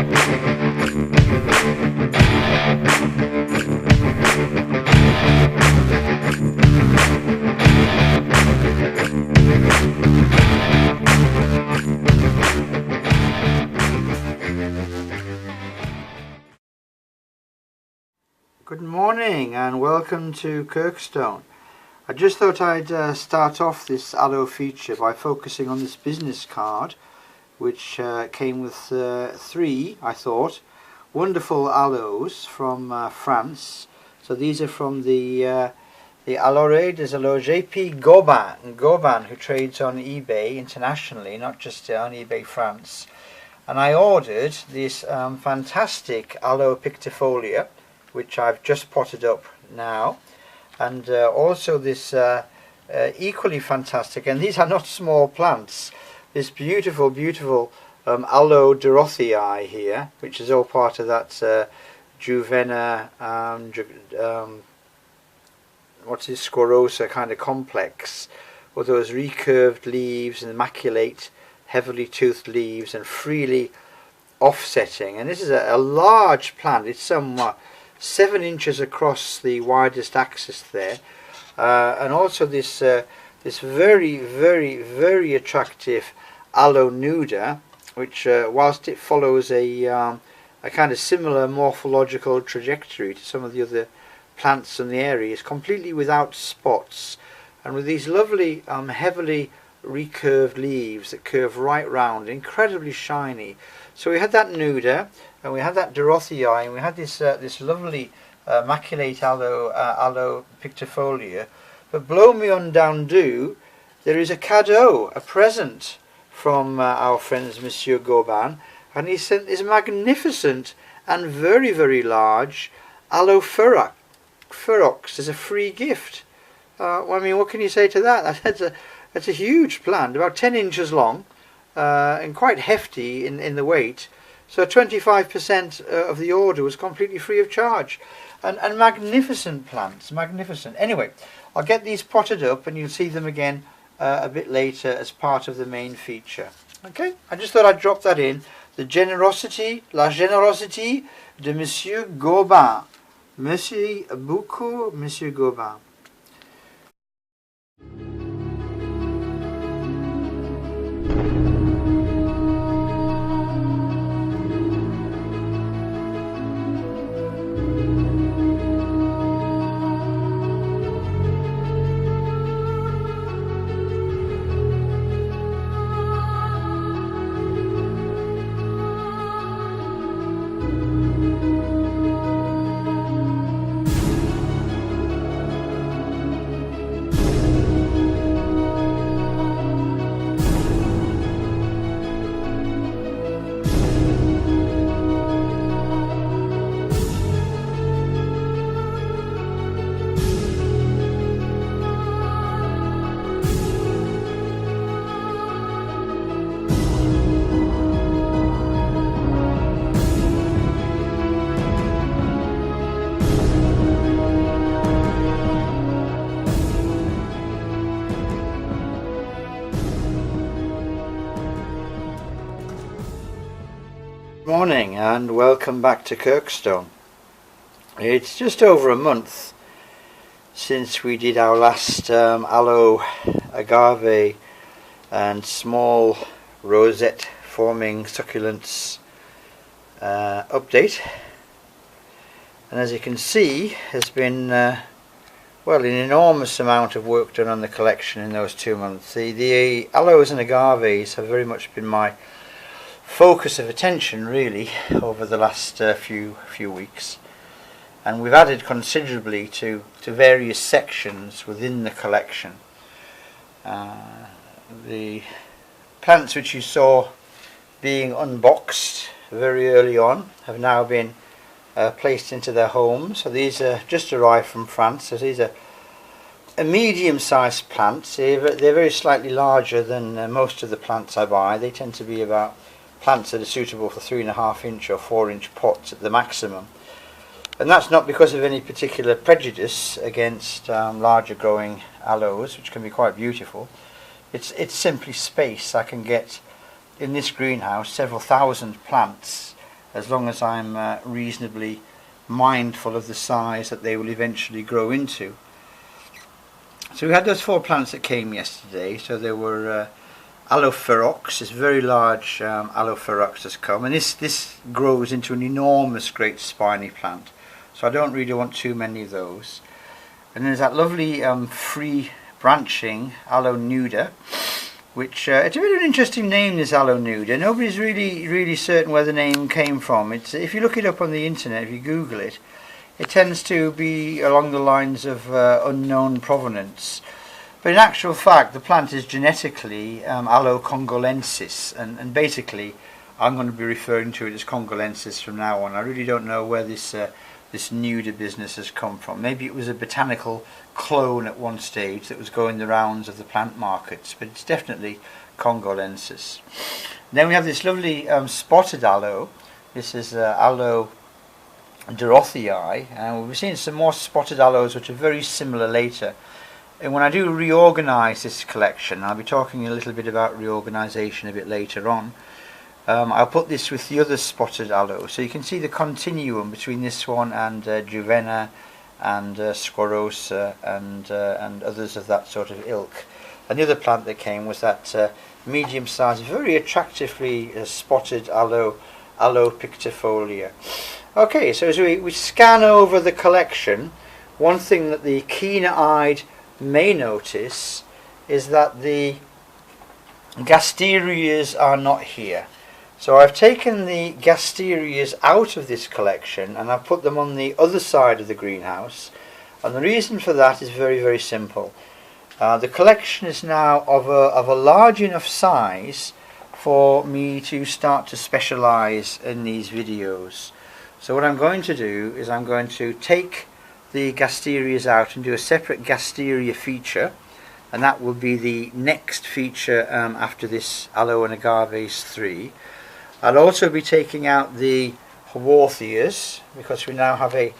Good morning and welcome to Kirkstone. I just thought I'd start off this aloe feature by focusing on this business card, which came with three, I thought, wonderful aloes from France. So these are from the Aloe des Aloes JP Goban, who trades on eBay internationally, not just on eBay France. And I ordered this fantastic aloe pictifolia, which I've just potted up now, and also this equally fantastic, and these are not small plants, this beautiful Aloe Dorothei here, which is all part of that Juvena what's this, squarosa kind of complex, with those recurved leaves and immaculate heavily toothed leaves and freely offsetting. And this is a large plant. It's some 7 inches across the widest axis there, and also this this very attractive Aloe nuda, which whilst it follows a kind of similar morphological trajectory to some of the other plants in the area, is completely without spots and with these lovely heavily recurved leaves that curve right round, incredibly shiny. So we had that nuda, and we had that Dorothei, and we had this this lovely maculate aloe pictifolia. But blow me on down do, there is a cadeau, a present from our friends Monsieur Goban, and he sent this magnificent and very large aloe ferox as a free gift. Well, I mean, what can you say to that? That's a huge plant, about 10 inches long, and quite hefty in the weight. So 25% of the order was completely free of charge. And magnificent plants, magnificent. Anyway, I'll get these potted up and you'll see them again a bit later as part of the main feature. Okay, I just thought I'd drop that in. La générosité de Monsieur Goban. Merci beaucoup, Monsieur Goban. Morning and welcome back to Kirkstone. It's just over a month since we did our last Aloe, Agave and small rosette forming succulents update, and as you can see there's been well, an enormous amount of work done on the collection in those 2 months. The Aloes and Agaves have very much been my focus of attention really over the last few weeks, and we've added considerably to various sections within the collection. The plants which you saw being unboxed very early on have now been placed into their homes. So these are just arrived from France. So these are a medium-sized plants. They're very slightly larger than most of the plants I buy. They tend to be about plants that are suitable for 3.5 inch or 4 inch pots at the maximum, and that's not because of any particular prejudice against larger growing aloes, which can be quite beautiful. It's simply space. I can get in this greenhouse several thousand plants as long as I'm reasonably mindful of the size that they will eventually grow into. So we had those 4 plants that came yesterday. So there were Aloe ferox, this very large Aloe ferox has come, and this grows into an enormous great spiny plant. So I don't really want too many of those. And there's that lovely free branching Aloe nuda, which it's a bit of an interesting name, this Aloe nuda. Nobody's really certain where the name came from. It's, if you look it up on the internet, if you Google it, it tends to be along the lines of unknown provenance. But in actual fact, the plant is genetically Aloe congolensis, and basically I'm going to be referring to it as congolensis from now on. I really don't know where this nuda business has come from. Maybe it was a botanical clone at one stage that was going the rounds of the plant markets, but it's definitely congolensis. Then we have this lovely spotted aloe. This is Aloe Haworthia, and we'll be seeing some more spotted aloes which are very similar later. And when I do reorganise this collection, I'll be talking a little bit about reorganisation a bit later on. I'll put this with the other spotted aloe, so you can see the continuum between this one and Juvena and Squarosa and others of that sort of ilk. And the other plant that came was that medium-sized, very attractively spotted aloe pictifolia. Okay, so as we scan over the collection, one thing that the keen-eyed may notice is that the gasterias are not here. So I've taken the gasterias out of this collection and I've put them on the other side of the greenhouse, and the reason for that is very simple. The collection is now of a large enough size for me to start to specialise in these videos. So what I'm going to do is I'm going to take the gasterias out and do a separate gasteria feature, and that will be the next feature after this Aloe and Agaves 3. I'll also be taking out the Haworthias, because we now have a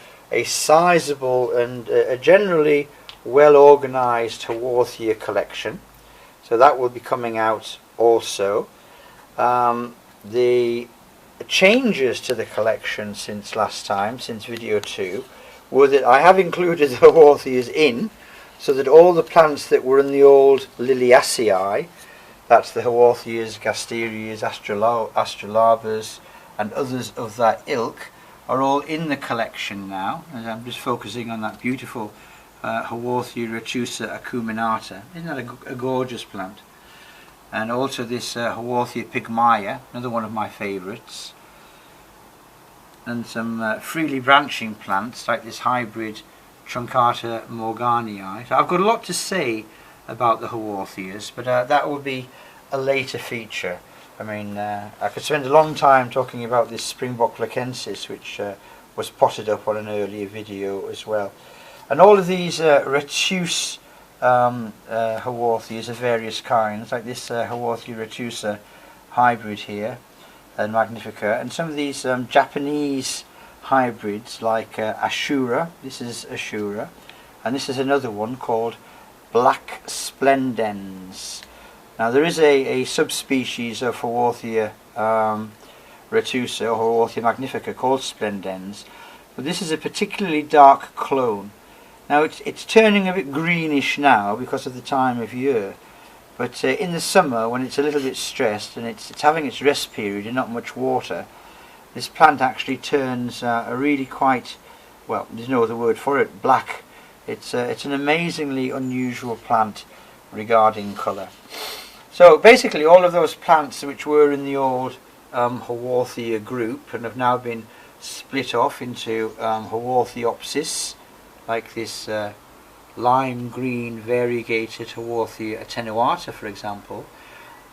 sizable and a generally well organised Haworthia collection, so that will be coming out also. The changes to the collection since last time, since video 2, were that I have included the Haworthias in, so that all the plants that were in the old Liliaceae, that's the Haworthias, Gasterias, Astrolabas and others of that ilk, are all in the collection now. And I'm just focusing on that beautiful Haworthia retusa acuminata. Isn't that a gorgeous plant? And also this Haworthia pygmaea, another one of my favourites. And some freely branching plants like this hybrid Truncata morganii. So I've got a lot to say about the Haworthias, but that will be a later feature. I mean, I could spend a long time talking about this Springbok flacensis, which was potted up on an earlier video as well. And all of these retuse Haworthias of various kinds, like this Haworthia retusa hybrid here, and Magnifica, and some of these Japanese hybrids like Ashura. This is Ashura, and this is another one called Black Splendens. Now there is a subspecies of Haworthia retusa or Haworthia magnifica called Splendens, but this is a particularly dark clone. Now it's turning a bit greenish now because of the time of year, but in the summer, when it's a little bit stressed and it's having its rest period and not much water, this plant actually turns a really quite, well, there's no other word for it, black. It's an amazingly unusual plant regarding colour. So basically all of those plants which were in the old Haworthia group and have now been split off into Haworthiopsis, like this lime green variegated Haworthia attenuata, for example.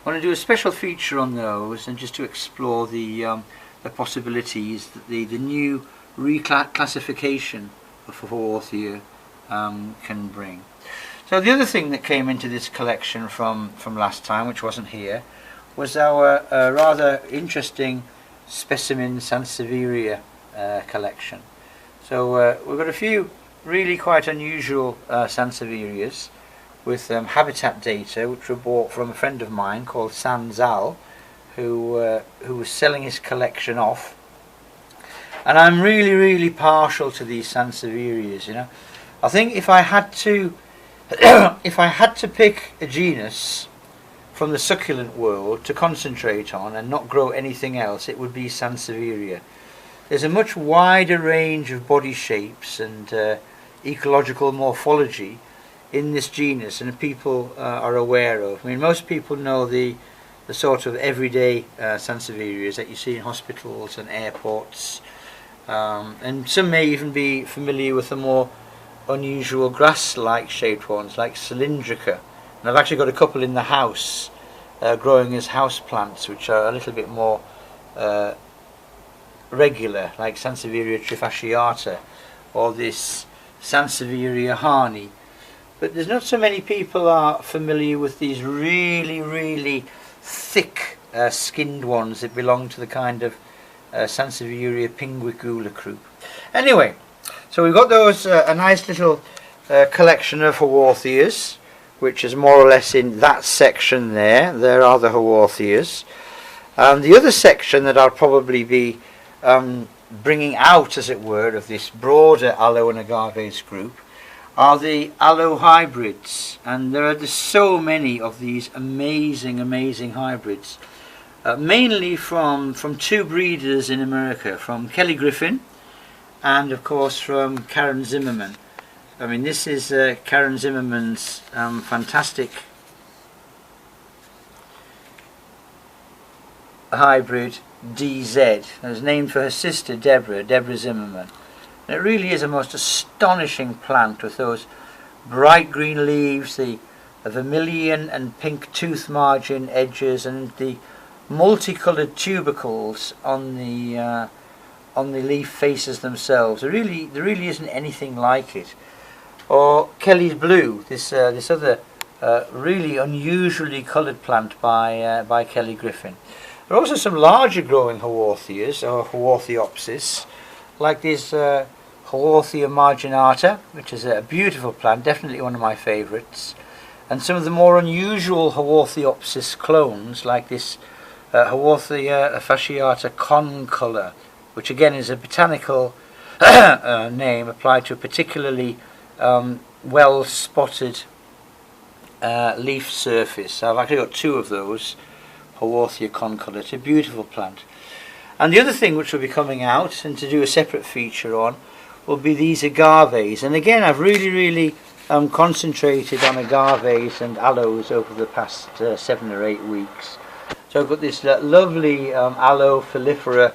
I want to do a special feature on those and just to explore the possibilities that the new reclassification of Haworthia can bring. So the other thing that came into this collection from last time, which wasn't here, was our rather interesting specimen Sansevieria collection. So we've got a few really quite unusual Sansevierias with habitat data which were bought from a friend of mine called Sanzal, who was selling his collection off And I'm really partial to these Sansevierias, you know. I think if I had to if I had to pick a genus from the succulent world to concentrate on and not grow anything else, it would be Sansevieria. There's a much wider range of body shapes and ecological morphology in this genus than people are aware of. I mean, most people know the sort of everyday Sansevierias that you see in hospitals and airports, and some may even be familiar with the more unusual grass-like shaped ones like Cylindrica. And I've actually got a couple in the house growing as house plants, which are a little bit more regular, like Sansevieria trifasciata or this Sansevieria harney. But there's not so many people are familiar with these really thick skinned ones that belong to the kind of Sansevieria pinguicula group. Anyway, so we've got those a nice little collection of Haworthias, which is more or less in that section there. There are the Haworthias. The other section that I'll probably be bringing out, as it were, of this broader Aloe and Agaves group are the aloe hybrids, and there are just so many of these amazing hybrids, mainly from two breeders in America, from Kelly Griffin and of course from Karen Zimmerman. I mean, this is Karen Zimmerman's fantastic hybrid DZ. It was named for her sister Deborah Zimmerman. And it really is a most astonishing plant with those bright green leaves, the vermilion and pink tooth margin edges, and the multicoloured tubercles on the leaf faces themselves. There really isn't anything like it. Or Kelly's Blue, this other really unusually coloured plant by Kelly Griffin. There are also some larger growing Haworthias, or Haworthiopsis, like this Haworthia marginata, which is a beautiful plant, definitely one of my favourites, and some of the more unusual Haworthiopsis clones, like this Haworthia fasciata concolor, which again is a botanical name applied to a particularly well spotted leaf surface. I've actually got two of those, Haworthia concolor. It's a beautiful plant. And the other thing which will be coming out, and to do a separate feature on, will be these agaves. And again, I've really concentrated on agaves and aloes over the past 7 or 8 weeks. So I've got this lovely aloe fillifera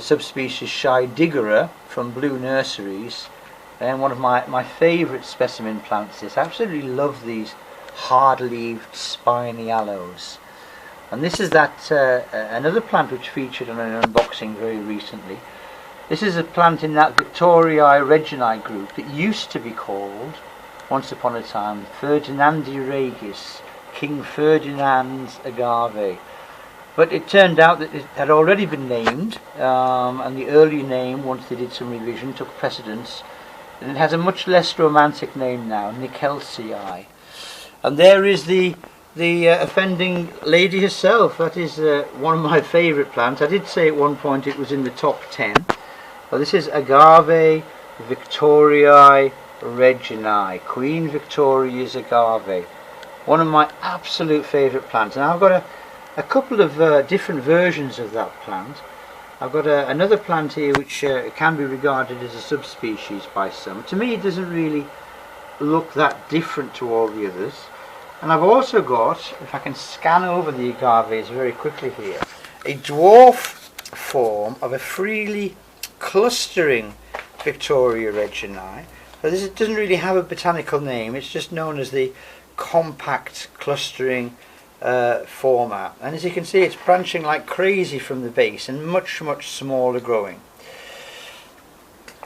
subspecies Scheidegera from Blue Nurseries, and one of my favourite specimen plants is. I absolutely love these hard-leaved spiny aloes. And this is that another plant which featured on an unboxing very recently. This is a plant in that Victoriae reginae group that used to be called, once upon a time, Ferdinandi regis, King Ferdinand's agave. But it turned out that it had already been named, and the early name, once they did some revision, took precedence. And it has a much less romantic name now, Nicholsii. And there is the offending lady herself. That is one of my favourite plants. I did say at one point it was in the top 10. Well, this is Agave Victoriae reginae, Queen Victoria's agave. One of my absolute favourite plants. And I've got a couple of different versions of that plant. I've got another plant here which can be regarded as a subspecies by some. To me, it doesn't really look that different to all the others. And I've also got, if I can scan over the agaves very quickly here, a dwarf form of a freely clustering Victoria reginae. So this doesn't really have a botanical name, it's just known as the compact clustering format. And as you can see, it's branching like crazy from the base and much smaller growing.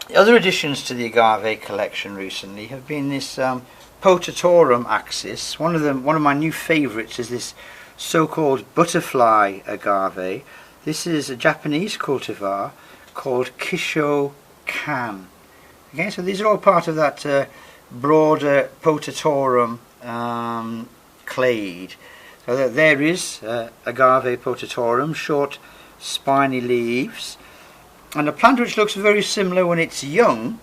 The other additions to the agave collection recently have been this Potatorum axis. One of my new favourites is this so-called butterfly agave. This is a Japanese cultivar called Kisho Kan. Okay, so these are all part of that broader Potatorum clade. So there is agave potatorum, short spiny leaves, and a plant which looks very similar when it's young,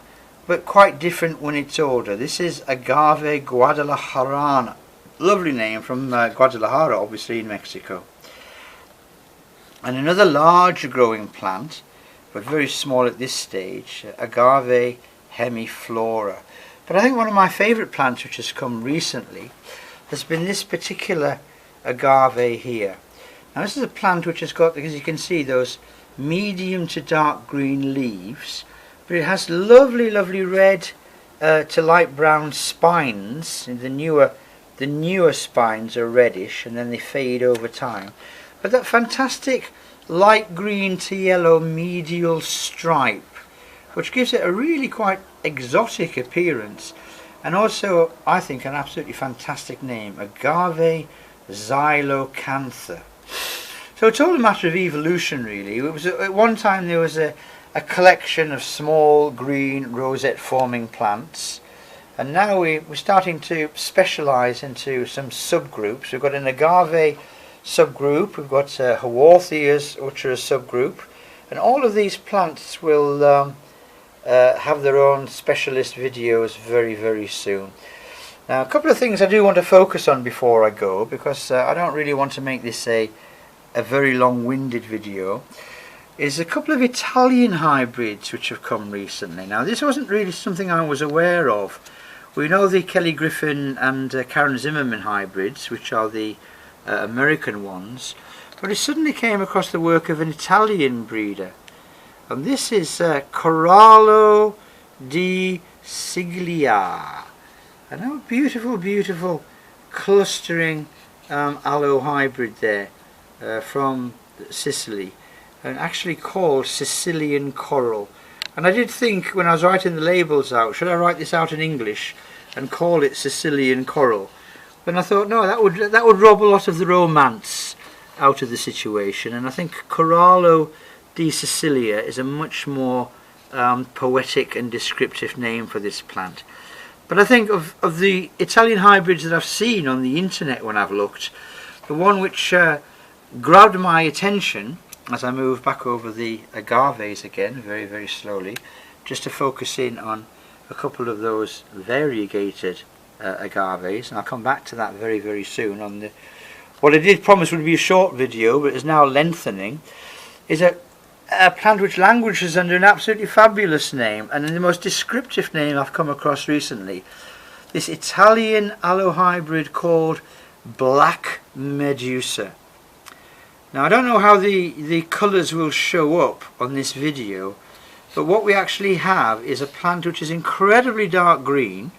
but quite different when it's older. This is Agave guadalajarana. Lovely name from Guadalajara, obviously in Mexico. And another larger growing plant, but very small at this stage, Agave hemiflora. But I think one of my favourite plants which has come recently has been this particular agave here. Now this is a plant which has got, as you can see, those medium to dark green leaves, but it has lovely red to light brown spines. And the newer spines are reddish and then they fade over time. But that fantastic light green to yellow medial stripe, which gives it a really quite exotic appearance, and also I think an absolutely fantastic name, Agave xylocantha. So it's all a matter of evolution, really. It was at one time there was a collection of small green rosette forming plants, and now we're starting to specialise into some subgroups. We've got an agave subgroup, we've got Haworthias, which are a subgroup, and all of these plants will have their own specialist videos very soon. Now, a couple of things I do want to focus on before I go, because I don't really want to make this a very long-winded video, is a couple of Italian hybrids which have come recently. Now, this wasn't really something I was aware of. We know the Kelly Griffin and Karen Zimmerman hybrids, which are the American ones, but I suddenly came across the work of an Italian breeder, and this is Corallo di Siglia, and a beautiful clustering aloe hybrid there from Sicily, and actually called Sicilian Coral. And I did think when I was writing the labels out, should I write this out in English and call it Sicilian Coral? Then I thought, no, that would rob a lot of the romance out of the situation, and I think Corallo di Sicilia is a much more poetic and descriptive name for this plant. But I think of the Italian hybrids that I've seen on the internet when I've looked, the one which grabbed my attention as I move back over the agaves again very slowly, just to focus in on a couple of those variegated agaves, and I'll come back to that very soon on the what I did promise would be a short video, but is now lengthening, is a plant which languishes under an absolutely fabulous name, and the most descriptive name I've come across recently, this Italian aloe hybrid called Black Medusa. Now, I don't know how the colours will show up on this video, but what we actually have is a plant which is incredibly dark green,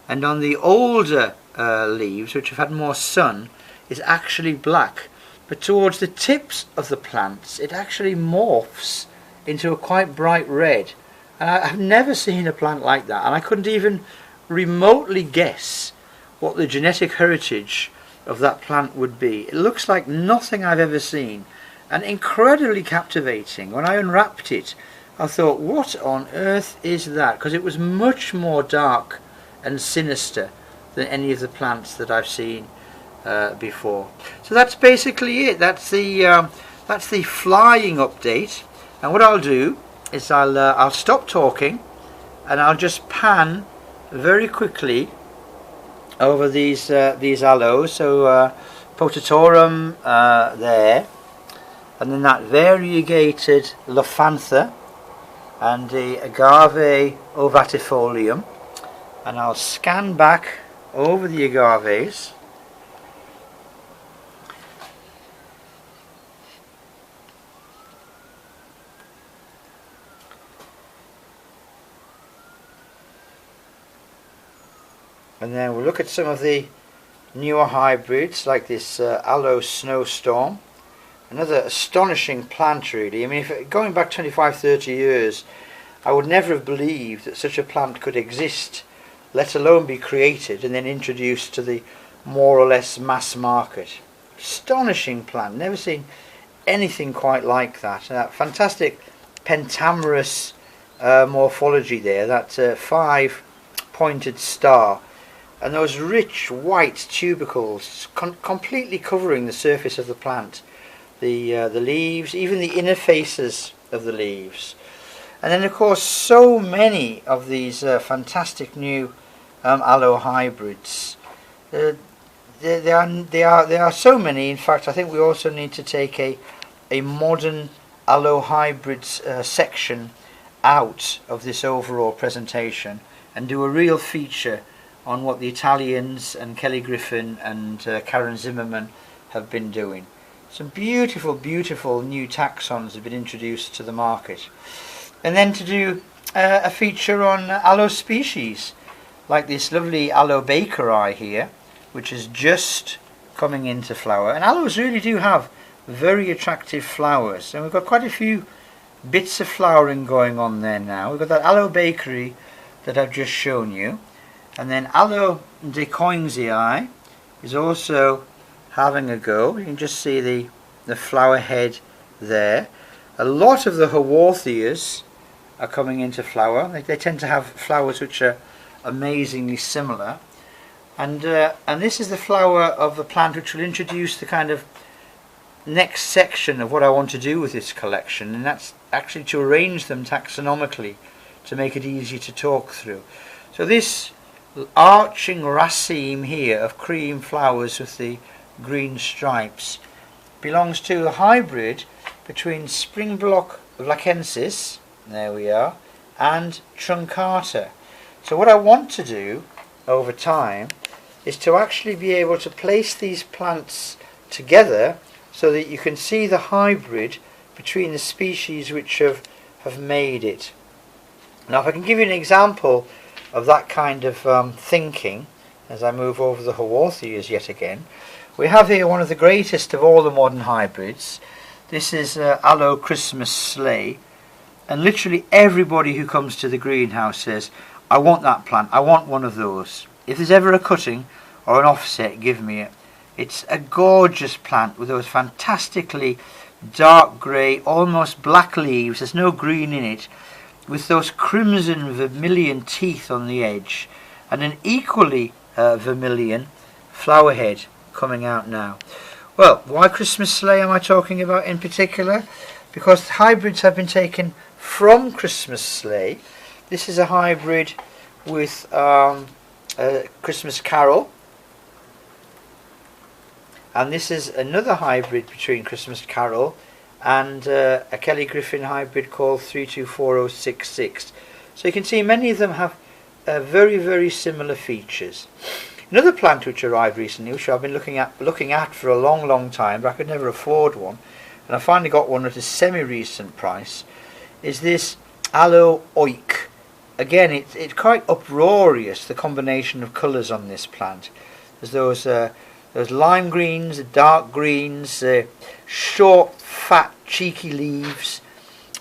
and on the older leaves, which have had more sun, is actually black. But towards the tips of the plants, it actually morphs into a quite bright red. And I have never seen a plant like that, and I couldn't even remotely guess what the genetic heritage of that plant would be. It looks like nothing I've ever seen, and incredibly captivating. When I unwrapped it, I thought, what on earth is that? Because it was much more dark and sinister than any of the plants that I've seen before. So that's basically it. That's the flying update. And what I'll do is I'll stop talking, and I'll just pan very quickly over these aloes. So Potatorum there, and then that variegated Lophantha and the Agave ovatifolium, and I'll scan back over the agaves. And then we'll look at some of the newer hybrids, like this Aloe Snowstorm. Another astonishing plant, really. I mean, going back 25-30 years, I would never have believed that such a plant could exist, let alone be created and then introduced to the more or less mass market. Astonishing plant. Never seen anything quite like that. That fantastic pentamerous morphology there, that 5-pointed star, and those rich white tubercles completely covering the surface of the plant. The leaves, even the inner faces of the leaves. And then of course so many of these fantastic new aloe hybrids. There are so many. In fact, I think we also need to take a modern aloe hybrids section out of this overall presentation and do a real feature on what the Italians and Kelly Griffin and Karen Zimmerman have been doing. Some beautiful, beautiful new taxons have been introduced to the market. And then to do a feature on aloe species, like this lovely aloe bakeri here, which is just coming into flower. And aloes really do have very attractive flowers, and we've got quite a few bits of flowering going on there now. We've got that aloe bakery that I've just shown you, and then Aloe and Agave is also having a go. You can just see the flower head there. A lot of the Haworthias are coming into flower. They tend to have flowers which are amazingly similar, and this is the flower of the plant which will introduce the kind of next section of what I want to do with this collection, and that's actually to arrange them taxonomically to make it easy to talk through. So this arching raceme here of cream flowers with the green stripes belongs to a hybrid between Springbok Vlacensis, there we are, and Truncata. So what I want to do over time is to actually be able to place these plants together so that you can see the hybrid between the species which have made it. Now if I can give you an example of that kind of thinking, as I move over the Haworthias yet again, we have here one of the greatest of all the modern hybrids. This is Aloe Christmas Sleigh, and literally everybody who comes to the greenhouse says, I want that plant, I want one of those. If there's ever a cutting or an offset, give me it. It's a gorgeous plant with those fantastically dark grey, almost black leaves. There's no green in it, with those crimson vermilion teeth on the edge, and an equally vermilion flower head coming out now. Well, why Christmas Sleigh am I talking about in particular? Because hybrids have been taken from Christmas Sleigh. This is a hybrid with Christmas Carol, and this is another hybrid between Christmas Carol and a Kelly Griffin hybrid called 324066. So you can see many of them have very, very similar features. Another plant which arrived recently, which I've been looking at for a long, long time, but I could never afford one, and I finally got one at a semi-recent price, is this Aloe Oik. Again, it's quite uproarious, the combination of colours on this plant. There's those lime greens, the dark greens, short, fat, cheeky leaves,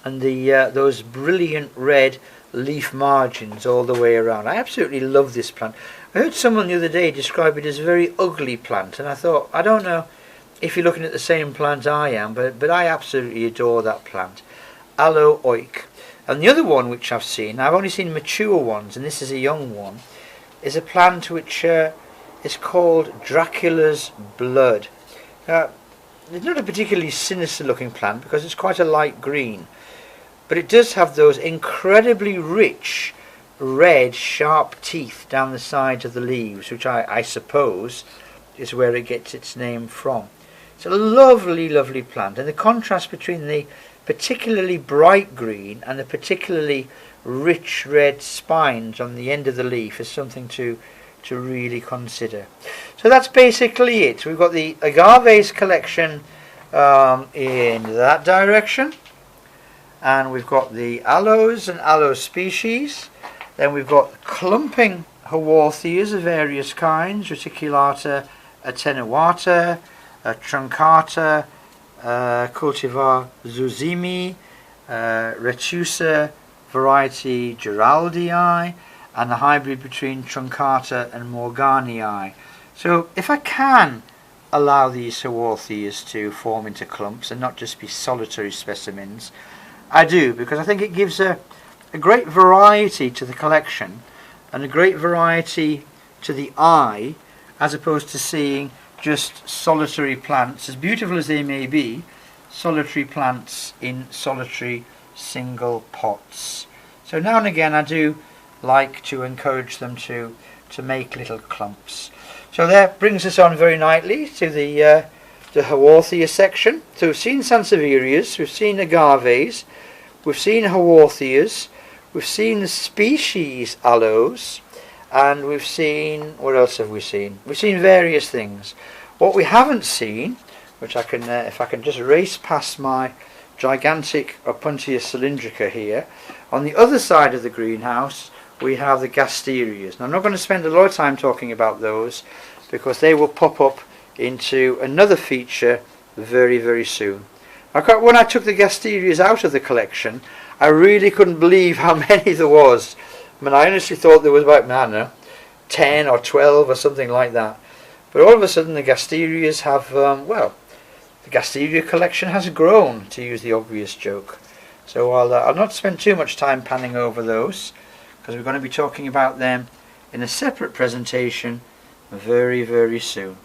and those brilliant red leaf margins all the way around. I absolutely love this plant. I heard someone the other day describe it as a very ugly plant, and I thought, I don't know if you're looking at the same plant I am, but I absolutely adore that plant. Aloe Oik. And the other one which I've seen, I've only seen mature ones, and this is a young one, is a plant which is called Dracula's Blood. It's not a particularly sinister looking plant because it's quite a light green, but it does have those incredibly rich red sharp teeth down the sides of the leaves, which I suppose is where it gets its name from. It's a lovely, lovely plant, and the contrast between the particularly bright green and the particularly rich red spines on the end of the leaf is something to really consider. So that's basically it. We've got the agaves collection in that direction, and we've got the aloes and aloe species. Then we've got clumping Haworthias of various kinds, Reticulata attenuata, Truncata, cultivar Zuzimi, Retusa variety Geraldii, and a hybrid between Truncata and Morganii. So if I can allow these Haworthias to form into clumps and not just be solitary specimens, I do, because I think it gives a great variety to the collection and a great variety to the eye, as opposed to seeing just solitary plants, as beautiful as they may be, solitary plants in solitary single pots. So now and again I do like to encourage them to make little clumps. So that brings us on very nicely to the Haworthia section. So we've seen Sansevierias, we've seen Agaves, we've seen Haworthias, we've seen the species Aloes, and we've seen, what else have we seen? We've seen various things. What we haven't seen, which I can, if I can just race past my gigantic Opuntia cylindrica here, on the other side of the greenhouse we have the Gasterias. Now I'm not going to spend a lot of time talking about those because they will pop up into another feature very, very soon. When I took the Gasterias out of the collection, I really couldn't believe how many there was. I mean, I honestly thought there was about, I don't know, 10 or 12 or something like that. But all of a sudden the Gasterias have, well, the Gasteria collection has grown, to use the obvious joke. So I'll not spend too much time panning over those, because we're going to be talking about them in a separate presentation very, very soon.